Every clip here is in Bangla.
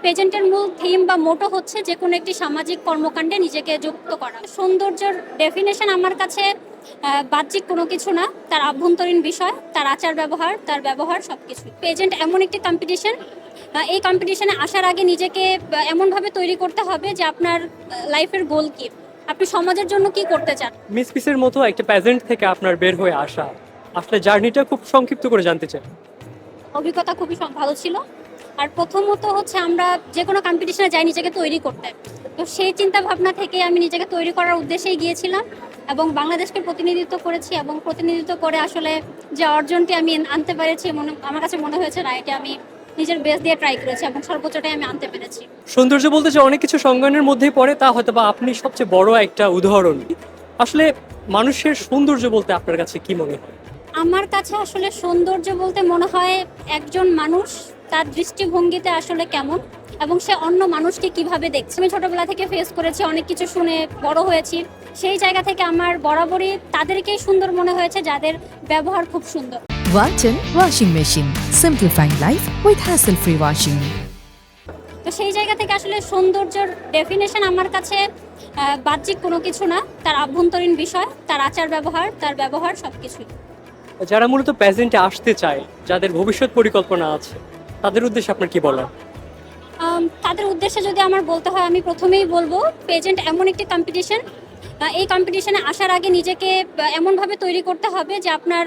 পেজেন্টের মূল থিম বা মোটো হচ্ছে যে কোনো একটি সামাজিক কর্মকাণ্ডে নিজেকে যুক্ত করা। সৌন্দর্যের ডেফিনেশন আমার কাছে বাহ্যিক কোনো কিছু না, তার আভ্যন্তরীণ বিষয়, তার আচার ব্যবহার, তার ব্যবহার সবকিছু। পেজেন্ট এমন একটি কম্পিটিশন, এই কম্পিটিশনে আসার আগে নিজেকে এমনভাবে তৈরি করতে হবে যে আপনার লাইফের গোল কি, আপনি সমাজের জন্য কি করতে চান। মিস পিসের মতো একটা প্যাজেন্ট থেকে আপনার বের হয়ে আসা, আসলে জার্নিটা খুব সংক্ষিপ্ত করে জানতে চাই। অভিজ্ঞতা খুবই ভালো ছিল। আর প্রথমত হচ্ছে আমরা যে কোনো কম্পিটিশনে যাই নিজেকে তৈরি করতে, তো সেই চিন্তা ভাবনা থেকে আমি নিজেকে তৈরি করার উদ্দেশ্যেই গিয়েছিলাম এবং বাংলাদেশকে প্রতিনিধিত্ব করেছি এবং প্রতিনিধিত্ব করে আসলে যে অর্জনটি আমি আনতে পেরেছি আমার কাছে মনে হয়েছে না, এটা আমি নিজের বেস্ট দিয়ে ট্রাই করেছি এবং সর্বোচ্চটাই আমি আনতে পেরেছি। সৌন্দর্য বলতে যে অনেক কিছু সংজ্ঞানের মধ্যেই পড়ে, তা হয়তো বা আপনি সবচেয়ে বড় একটা উদাহরণ। আসলে মানুষের সৌন্দর্য বলতে আপনার কাছে কি মনে হয়? আমার কাছে আসলে সৌন্দর্য বলতে মনে হয় একজন মানুষ তার দৃষ্টিভঙ্গিতে আসলে কেমন এবং সে অন্য মানুষকে কিভাবে দেখছে। আমি ছোটবেলা থেকে ফেস করেছি, অনেক কিছু শুনে বড় হয়েছি, সেই জায়গা থেকে আমার বরাবরই তাদেরকেই সুন্দর মনে হয়েছে যাদের ব্যবহার খুব সুন্দর। Walton Washing Machine. Simplifying life with hassle-free washing. তো সেই জায়গা থেকে আসলে সৌন্দর্যের ডেফিনেশন আমার কাছে বাহ্যিক কোনো কিছু না, তার আভ্যন্তরীণ বিষয়, তার আচার ব্যবহার, তার ব্যবহার সবকিছুই। যারা মূলত প্যাজেন্টে আসতে চায়, যাদের ভবিষ্যৎ পরিকল্পনা আছে, তাদের উদ্দেশ্যে আপনার কি বলার? তাদের উদ্দেশ্যে যদি আমার বলতে হয়, আমি প্রথমেই বলবো পেজেন্ট এমন একটি কম্পিটিশন, এই কম্পিটিশনে আসার আগে নিজেকে এমনভাবে তৈরি করতে হবে যে আপনার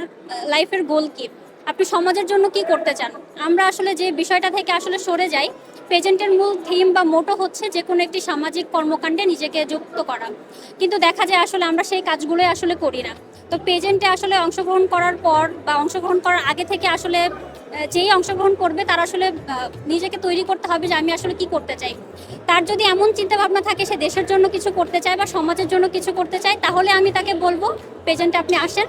লাইফের গোল কি, আপনি সমাজের জন্য কি করতে চান। আমরা আসলে যে বিষয়টা থেকে আসলে সরে যাই, পেজেন্টের মূল থিম বা মোটো হচ্ছে যে কোনো একটি সামাজিক কর্মকাণ্ডে নিজেকে যুক্ত করা, কিন্তু দেখা যায় আসলে আমরা সেই কাজগুলোই আসলে করি না। তো পেজেন্টে আসলে অংশগ্রহণ করার পর বা অংশগ্রহণ করার আগে থেকে আসলে যেই অংশগ্রহণ করবে তার আসলে নিজেকে তৈরি করতে হবে যে আমি আসলে কি করতে চাই। তার যদি এমন চিন্তা ভাবনা থাকে সে দেশের জন্য কিছু করতে চায় বা সমাজের জন্য কিছু করতে চায়, তাহলে আমি তাকে বলবো পেজেন্টে আপনি আসেন।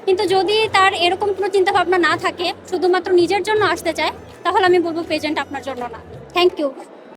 কিন্তু যদি তার এরকম কোনো চিন্তা ভাবনা না থাকে, শুধুমাত্র নিজের জন্য আসতে চায়, তাহলে আমি বলবো পেজেন্ট আপনার জন্য না। Thank you.